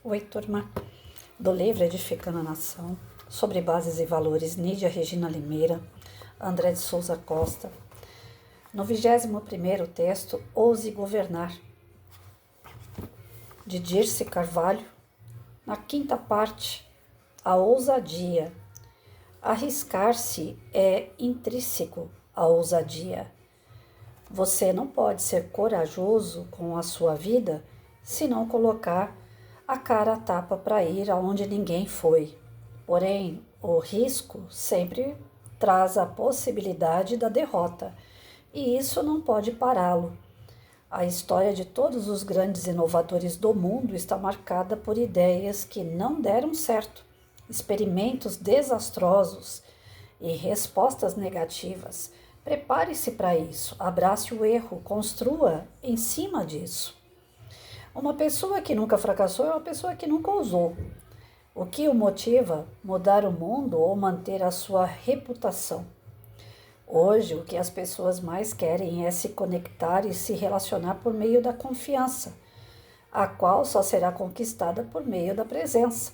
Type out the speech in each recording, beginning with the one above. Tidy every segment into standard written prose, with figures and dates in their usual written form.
Oi, turma, do livro Edificando a Nação, sobre bases e valores, Nídia Regina Limeira, André de Souza Costa. No 21º texto, Ouse Governar, de Dirce Carvalho. Na quinta parte, a ousadia. Arriscar-se é intrínseco à ousadia. Você não pode ser corajoso com a sua vida se não colocar a cara a tapa para ir aonde ninguém foi. Porém, o risco sempre traz a possibilidade da derrota, e isso não pode pará-lo. A história de todos os grandes inovadores do mundo está marcada por ideias que não deram certo, experimentos desastrosos e respostas negativas. Prepare-se para isso, abrace o erro, construa em cima disso. Uma pessoa que nunca fracassou é uma pessoa que nunca ousou. O que o motiva? Mudar o mundo ou manter a sua reputação? Hoje, o que as pessoas mais querem é se conectar e se relacionar por meio da confiança, a qual só será conquistada por meio da presença.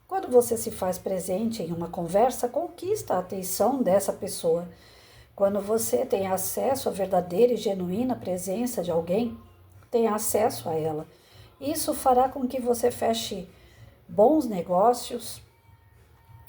Quando você se faz presente em uma conversa, conquista a atenção dessa pessoa. Quando você tem acesso à verdadeira e genuína presença de alguém, tem acesso a ela. Isso fará com que você feche bons negócios,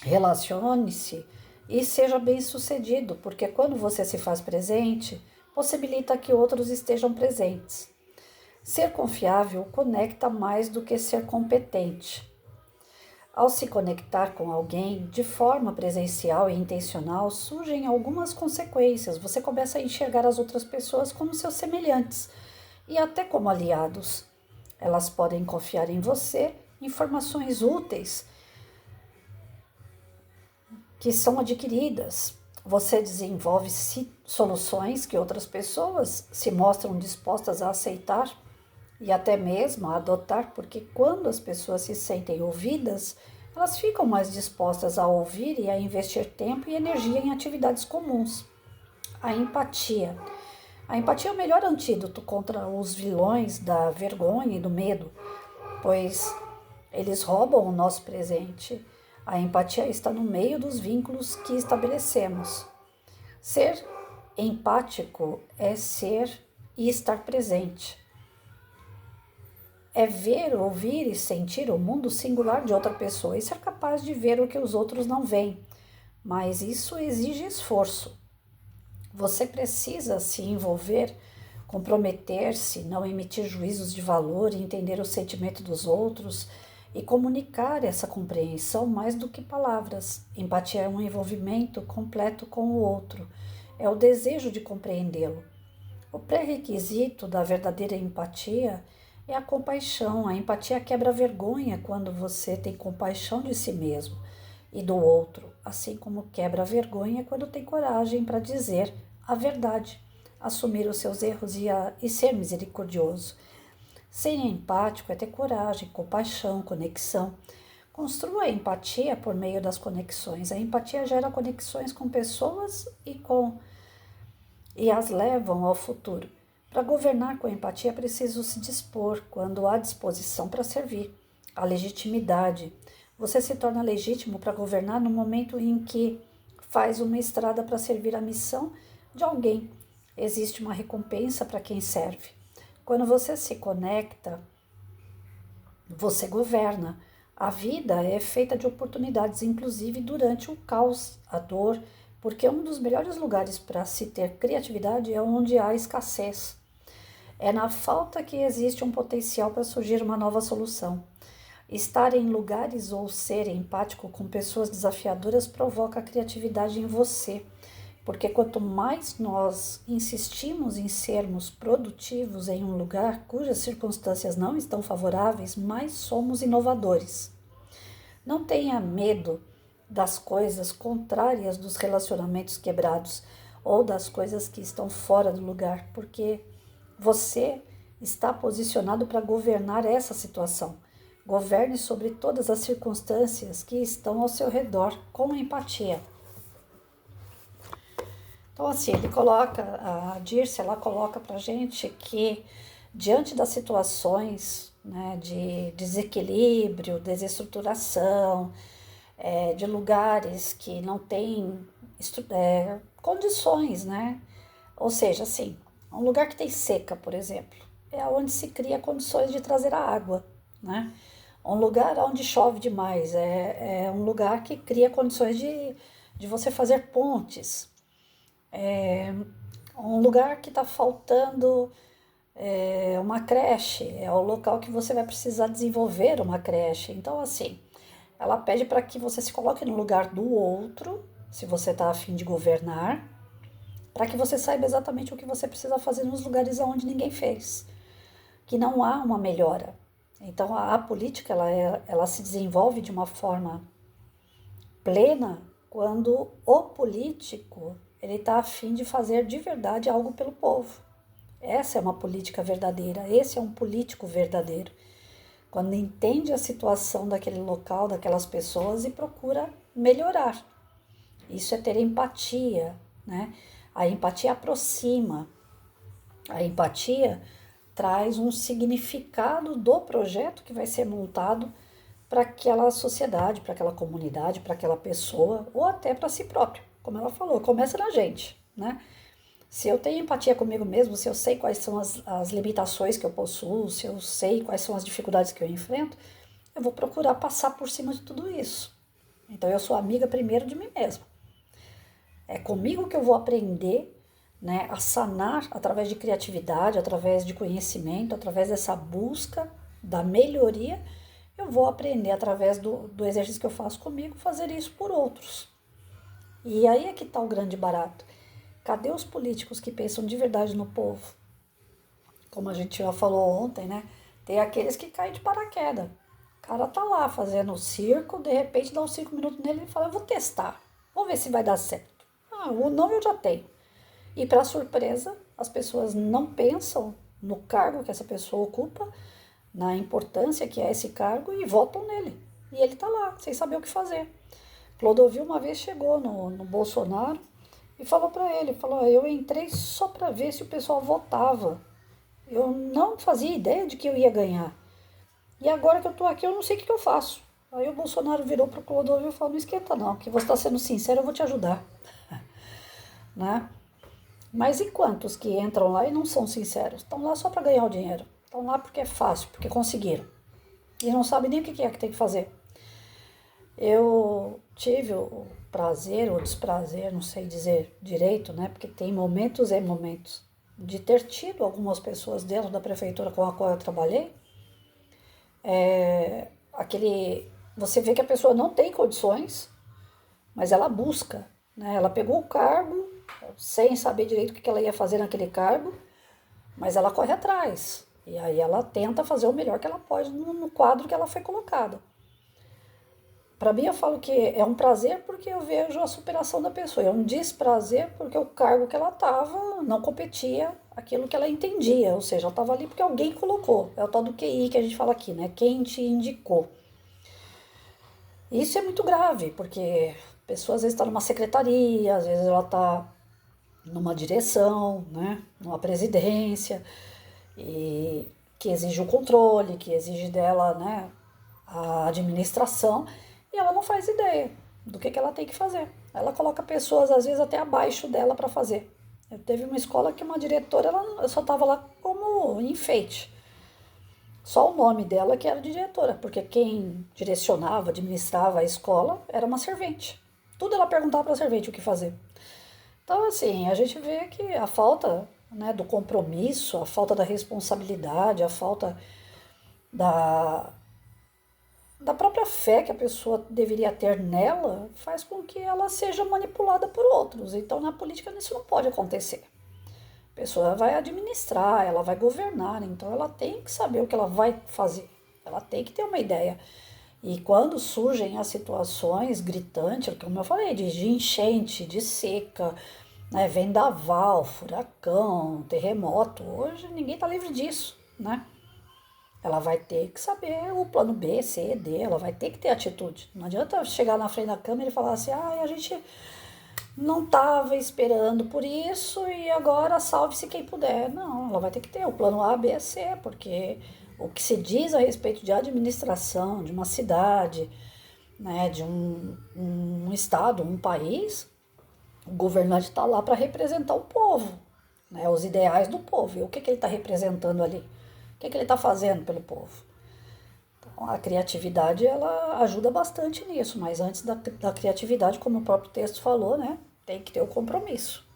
relacione-se e seja bem-sucedido, porque quando você se faz presente, possibilita que outros estejam presentes. Ser confiável conecta mais do que ser competente. Ao se conectar com alguém de forma presencial e intencional, surgem algumas consequências. Você começa a enxergar as outras pessoas como seus semelhantes e até como aliados. Elas podem confiar em você informações úteis que são adquiridas. Você desenvolve soluções que outras pessoas se mostram dispostas a aceitar e até mesmo a adotar, porque quando as pessoas se sentem ouvidas, elas ficam mais dispostas a ouvir e a investir tempo e energia em atividades comuns. A empatia. A empatia é o melhor antídoto contra os vilões da vergonha e do medo, pois eles roubam o nosso presente. A empatia está no meio dos vínculos que estabelecemos. Ser empático é ser e estar presente. É ver, ouvir e sentir o mundo singular de outra pessoa e ser capaz de ver o que os outros não veem. Mas isso exige esforço. Você precisa se envolver, comprometer-se, não emitir juízos de valor, entender o sentimento dos outros e comunicar essa compreensão mais do que palavras. Empatia é um envolvimento completo com o outro, é o desejo de compreendê-lo. O pré-requisito da verdadeira empatia é a compaixão. A empatia quebra a vergonha quando você tem compaixão de si mesmo e do outro, assim como quebra a vergonha quando tem coragem para dizer a verdade, assumir os seus erros e ser misericordioso. Ser empático é ter coragem, compaixão, conexão. Construa a empatia por meio das conexões. A empatia gera conexões com pessoas e as levam ao futuro. Para governar com empatia é preciso se dispor quando há disposição para servir. A legitimidade. Você se torna legítimo para governar no momento em que faz uma estrada para servir a missão de alguém. Existe uma recompensa para quem serve. Quando você se conecta, você governa. A vida é feita de oportunidades, inclusive durante o caos, a dor, porque um dos melhores lugares para se ter criatividade é onde há escassez. É na falta que existe um potencial para surgir uma nova solução. Estar em lugares ou ser empático com pessoas desafiadoras provoca a criatividade em você, porque quanto mais nós insistimos em sermos produtivos em um lugar cujas circunstâncias não estão favoráveis, mais somos inovadores. Não tenha medo das coisas contrárias dos relacionamentos quebrados ou das coisas que estão fora do lugar, porque você está posicionado para governar essa situação. Governe sobre todas as circunstâncias que estão ao seu redor com empatia. Então, assim, a Dirce, ela coloca para gente que, diante das situações né, de desequilíbrio, desestruturação, de lugares que não têm condições, né? Ou seja, assim, um lugar que tem seca, por exemplo, é onde se cria condições de trazer a água, né? Um lugar onde chove demais, é um lugar que cria condições de você fazer pontes. Um lugar que está faltando uma creche, é o local que você vai precisar desenvolver uma creche. Então, assim, ela pede para que você se coloque no lugar do outro, se você está a fim de governar, para que você saiba exatamente o que você precisa fazer nos lugares onde ninguém fez, que não há uma melhora. Então, a política ela se desenvolve de uma forma plena quando o político ele está a fim de fazer de verdade algo pelo povo. Essa é uma política verdadeira, esse é um político verdadeiro. Quando entende a situação daquele local, daquelas pessoas e procura melhorar. Isso é ter empatia, né? A empatia aproxima. A empatia traz um significado do projeto que vai ser montado para aquela sociedade, para aquela comunidade, para aquela pessoa, ou até para si próprio. Como ela falou, começa na gente, né? Se eu tenho empatia comigo mesmo, se eu sei quais são as limitações que eu possuo, se eu sei quais são as dificuldades que eu enfrento, eu vou procurar passar por cima de tudo isso. Então eu sou amiga primeiro de mim mesma. É comigo que eu vou aprender, né, a sanar através de criatividade, através de conhecimento, através dessa busca da melhoria. Eu vou aprender através do exercício que eu faço comigo, fazer isso por outros. E aí é que está o grande barato. Cadê os políticos que pensam de verdade no povo? Como a gente já falou ontem, né? Tem aqueles que caem de paraquedas. O cara tá lá fazendo o circo, de repente dá uns 5 minutos nele e fala, eu vou testar, vou ver se vai dar certo. Ah, o não eu já tenho. E para surpresa, as pessoas não pensam no cargo que essa pessoa ocupa, na importância que é esse cargo e votam nele. E ele tá lá, sem saber o que fazer. Clodovil uma vez chegou no Bolsonaro e falou para ele, falou, eu entrei só para ver se o pessoal votava. Eu não fazia ideia de que eu ia ganhar. E agora que eu tô aqui, eu não sei o que eu faço. Aí o Bolsonaro virou pro Clodovil e falou, não esquenta não, que você está sendo sincero, eu vou te ajudar. Né? Mas e quantos que entram lá e não são sinceros? Estão lá só para ganhar o dinheiro. Estão lá porque é fácil, porque conseguiram. E não sabem nem o que é que tem que fazer. Eu tive o prazer ou desprazer, não sei dizer direito, né? Porque tem momentos e momentos de ter tido algumas pessoas dentro da prefeitura com a qual eu trabalhei. Você vê que a pessoa não tem condições, mas ela busca, né? Ela pegou o cargo sem saber direito o que ela ia fazer naquele cargo, mas ela corre atrás. E aí ela tenta fazer o melhor que ela pode no quadro que ela foi colocada. Para mim, eu falo que é um prazer porque eu vejo a superação da pessoa. É um desprazer porque o cargo que ela estava não competia aquilo que ela entendia. Ou seja, ela estava ali porque alguém colocou. É o tal do QI que a gente fala aqui, né? Quem te indicou. Isso é muito grave, porque a pessoa às vezes está numa secretaria, às vezes ela está numa direção, né? Numa presidência, e que exige o controle, que exige dela, né? A administração, e ela não faz ideia do que ela tem que fazer. Ela coloca pessoas, às vezes, até abaixo dela para fazer. Eu teve uma escola que uma diretora, ela só estava lá como enfeite. Só o nome dela que era diretora, porque quem direcionava, administrava a escola era uma servente. Tudo ela perguntava para a servente o que fazer. Então, assim, a gente vê que a falta, né, do compromisso, a falta da responsabilidade, a falta da, da própria fé que a pessoa deveria ter nela faz com que ela seja manipulada por outros. Então, na política, isso não pode acontecer. A pessoa vai administrar, ela vai governar, então ela tem que saber o que ela vai fazer. Ela tem que ter uma ideia. E quando surgem as situações gritantes, como eu falei, de enchente, de seca, né, vendaval, furacão, terremoto, hoje ninguém está livre disso, né? Ela vai ter que saber o plano B, C, D, ela vai ter que ter atitude. Não adianta chegar na frente da câmera e falar assim, a gente não estava esperando por isso e agora salve-se quem puder. Não, ela vai ter que ter o plano A, B, C, porque O que se diz a respeito de administração, de uma cidade, né, de um estado, um país, o governante está lá para representar o povo, né, os ideais do povo. E o que, que ele está representando ali? O que, que ele está fazendo pelo povo? Então, a criatividade ela ajuda bastante nisso, mas antes da criatividade, como o próprio texto falou, né, tem que ter o compromisso.